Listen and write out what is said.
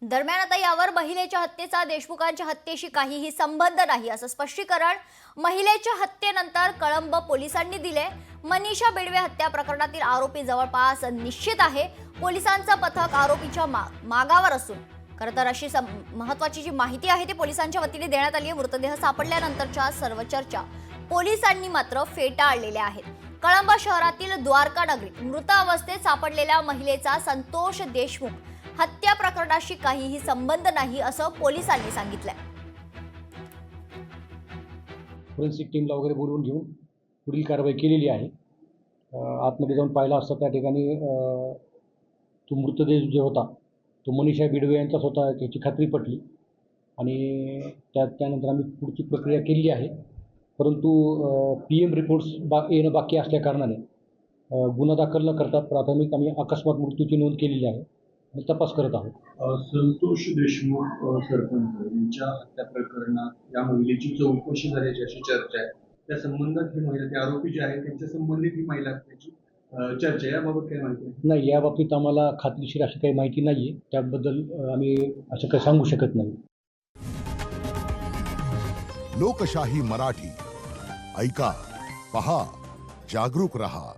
दरम्यान आता यावर महिलेच्या हत्येचा देशमुखांच्या हत्येशी काहीही संबंध नाही असं स्पष्टीकरण महिलेच्या हत्येनंतर कळंब पोलिसांनी दिले। मनीषा बिडवे हत्या प्रकरणातील आरोपी जवळपास निश्चित आहे। पोलिसांचं पथक आरोपीच्या मागावर असून खरं तर अशी महत्त्वाची जी माहिती आहे ती पोलिसांच्या वतीने देण्यात आली आहे। मृतदेह सापडल्यानंतरच्या सर्व चर्चा पोलिसांनी मात्र फेटाळलेल्या आहेत। कळंब शहरातील द्वारका नगरीत मृत अवस्थेत सापडलेल्या महिलेचा संतोष देशमुख हत्या प्रकरणाशी काहीही संबंध नाही असं पोलिसांनी सांगितलंय। फोरेन्सिक टीमला वगैरे बोलवून घेऊन पुढील कारवाई केलेली आहे। आतमध्ये जाऊन पाहिला असता त्या ठिकाणी तो मृतदेह जो होता तो मनीषा बिडवे यांचाच होता याची खात्री पटली आणि त्यानंतर आम्ही पुढची प्रक्रिया केली आहे। परंतु PM रिपोर्ट्स येणं बाकी असल्या कारणाने गुन्हा दाखल न करता प्राथमिक आम्ही अकस्मात मृत्यूची नोंद केलेली आहे आणि तपास करत आहोत। संतोष देशमुख सरपंच यांच्या हत्या प्रकरणात या महिलेची चौकशी झाल्याची अशी चर्चा आहे। त्या संबंधात ही महिला, ते आरोपी जे आहेत त्यांच्या संबंधित ही महिला असल्याची चर्चा, याबाबत काय माहिती आहे? नाही, या बाबतीत आम्हाला खात्रीशीर अशी काही माहिती नाही आहे, त्याबद्दल आम्ही असं काही सांगू शकत नाही। लोकशाही मराठी ऐका, पहा, जागरूक रहा।